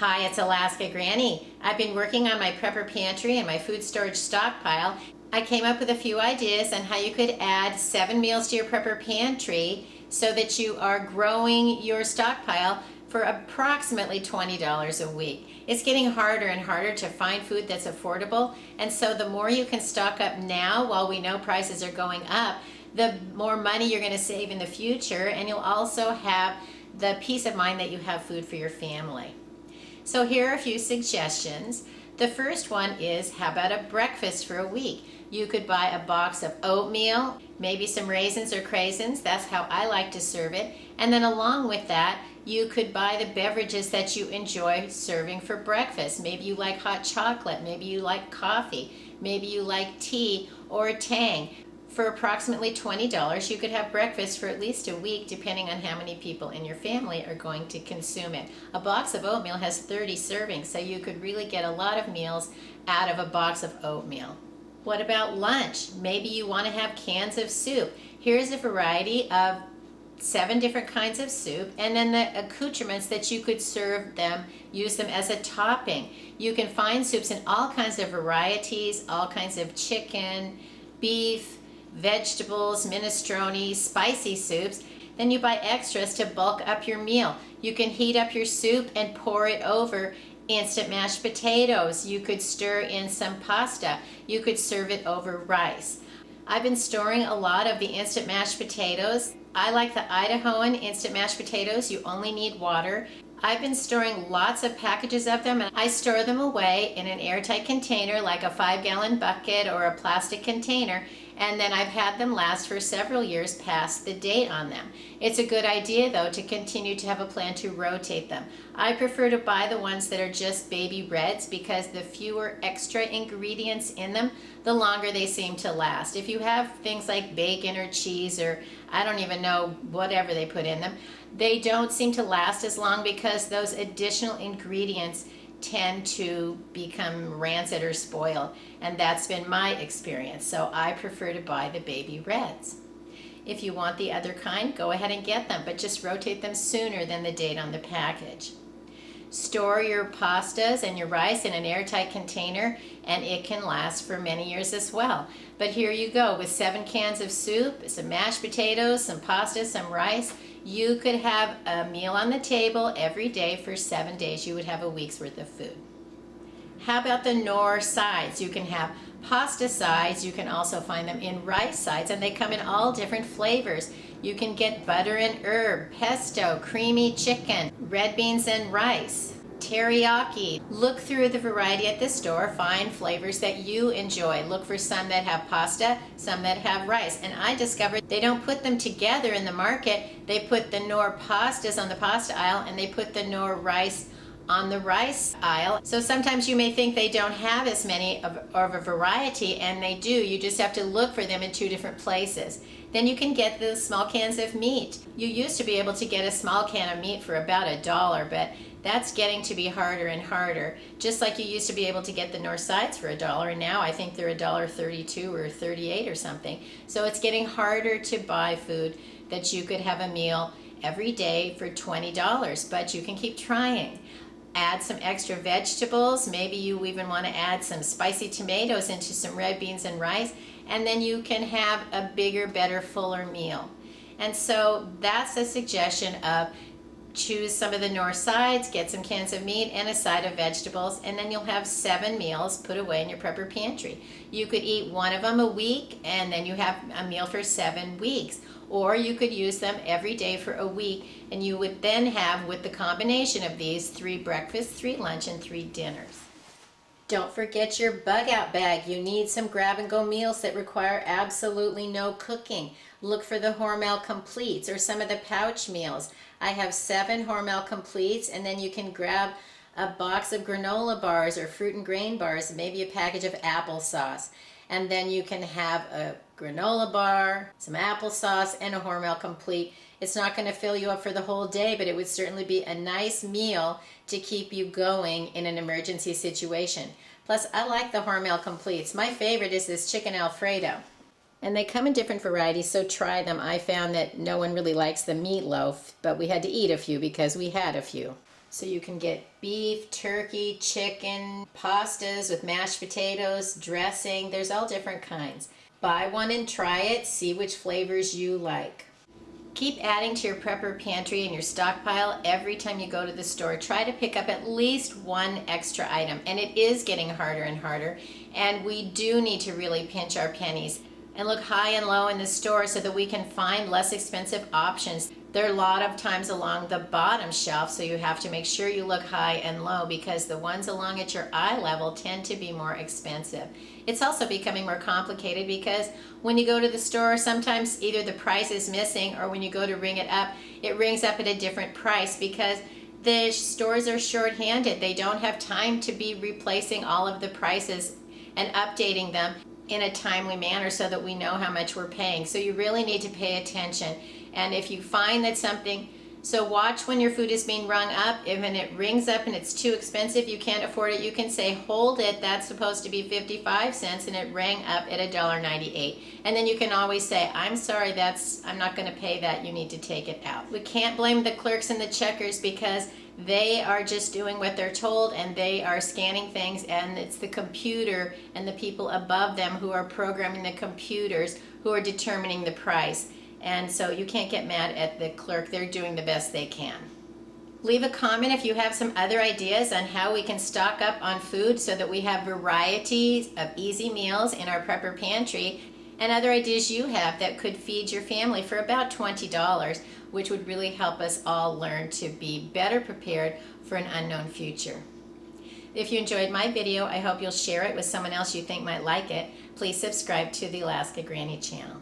Hi, it's Alaska Granny. I've been working on my prepper pantry and my food storage stockpile. I came up with a few ideas on how you could add 7 meals to your prepper pantry so that you are growing your stockpile for approximately $20 a week. It's getting harder and harder to find food that's affordable, and so the more you can stock up now while we know prices are going up, the more money you're going to save in the future, and you'll also have the peace of mind that you have food for your family. So here are a few suggestions. The first one is, how about a breakfast for a week? You could buy a box of oatmeal, maybe some raisins or craisins. That's how I like to serve it. And then along with that, you could buy the beverages that you enjoy serving for breakfast. Maybe you like hot chocolate, maybe you like coffee, maybe you like tea or Tang. For approximately $20, you could have breakfast for at least a week, depending on how many people in your family are going to consume it. A box of oatmeal has 30 servings, so you could really get a lot of meals out of a box of oatmeal. What about lunch? Maybe you want to have cans of soup. Here's a variety of 7 different kinds of soup, and then the accoutrements that you could serve them, use them as a topping. You can find soups in all kinds of varieties, all kinds of chicken, beef, vegetables, minestrone, spicy soups. Then you buy extras to bulk up your meal. You can heat up your soup and pour it over instant mashed potatoes. You could stir in some pasta. You could serve it over rice. I've been storing a lot of the instant mashed potatoes. I like the Idahoan instant mashed potatoes. You only need water. I've been storing lots of packages of them, and I store them away in an airtight container like a 5-gallon bucket or a plastic container, and then I've had them last for several years past the date on them. It's a good idea though to continue to have a plan to rotate them. I prefer to buy the ones that are just baby reds because the fewer extra ingredients in them, the longer they seem to last. If you have things like bacon or cheese or I don't even know whatever they put in them, they don't seem to last as long because those additional ingredients tend to become rancid or spoiled, and that's been my experience. So I prefer to buy the baby reds. If you want the other kind, go ahead and get them, but just rotate them sooner than the date on the package. Store your pastas and your rice in an airtight container, and it can last for many years as well. But here you go, with 7 cans of soup, some mashed potatoes, some pasta, some rice. You could have a meal on the table every day for 7 days. You would have a week's worth of food. How about the Knorr sides? You can have pasta sides. You can also find them in rice sides, and they come in all different flavors. You can get butter and herb, pesto, creamy chicken, red beans and rice, teriyaki. Look through the variety at the store, find flavors that you enjoy. Look for some that have pasta, some that have rice. And I discovered they don't put them together in the market. They put the Knorr pastas on the pasta aisle and they put the Knorr rice on the rice aisle. So sometimes you may think they don't have as many of a variety, and they do. You just have to look for them in 2 different places. Then you can get the small cans of meat. You used to be able to get a small can of meat for about $1, but that's getting to be harder and harder. Just like you used to be able to get the Knorr sides for $1, and now I think they're $1.32 or $38 or something. So it's getting harder to buy food that you could have a meal every day for $20, but you can keep trying. Add some extra vegetables. Maybe you even want to add some spicy tomatoes into some red beans and rice, and then you can have a bigger, better, fuller meal. And so that's a suggestion of choose some of the Knorr sides, get some cans of meat and a side of vegetables, and then you'll have 7 meals put away in your prepper pantry. You could eat one of them a week, and then you have a meal for 7 weeks. Or you could use them every day for a week, and you would then have, with the combination of these, 3 breakfasts, 3 lunch, and 3 dinners. Don't forget your bug out bag. You need some grab-and-go meals that require absolutely no cooking. Look for the Hormel Completes or some of the pouch meals. I have 7 Hormel Completes, and then you can grab a box of granola bars or fruit and grain bars, maybe a package of applesauce. And then you can have a granola bar, some applesauce, and a Hormel Complete. It's not going to fill you up for the whole day, but it would certainly be a nice meal to keep you going in an emergency situation. Plus, I like the Hormel Completes. My favorite is this chicken Alfredo. And they come in different varieties, so try them. I found that no one really likes the meatloaf, but we had to eat a few because we had a few. So you can get beef, turkey, chicken, pastas with mashed potatoes, dressing. There's all different kinds. Buy one and try it. See which flavors you like. Keep adding to your prepper pantry and your stockpile every time you go to the store. Try to pick up at least one extra item. And it is getting harder and harder. And we do need to really pinch our pennies and look high and low in the store so that we can find less expensive options. There are a lot of times along the bottom shelf, so you have to make sure you look high and low because the ones along at your eye level tend to be more expensive. It's also becoming more complicated because when you go to the store, sometimes either the price is missing or when you go to ring it rings up at a different price because the stores are short-handed. They don't have time to be replacing all of the prices and updating them in a timely manner so that we know how much we're paying. So you really need to pay attention. And if you find that something, so watch when your food is being rung up. If it rings up and it's too expensive, you can't afford it, you can say, hold it, that's supposed to be 55 cents and it rang up at $1.98. And then you can always say, I'm sorry, I'm not gonna pay that, you need to take it out. We can't blame the clerks and the checkers because they are just doing what they're told and they are scanning things, and it's the computer and the people above them who are programming the computers who are determining the price. And so you can't get mad at the clerk. They're doing the best they can. Leave a comment if you have some other ideas on how we can stock up on food so that we have varieties of easy meals in our prepper pantry, and other ideas you have that could feed your family for about $20, which would really help us all learn to be better prepared for an unknown future. If you enjoyed my video, I hope you'll share it with someone else you think might like it. Please subscribe to the Alaska Granny channel.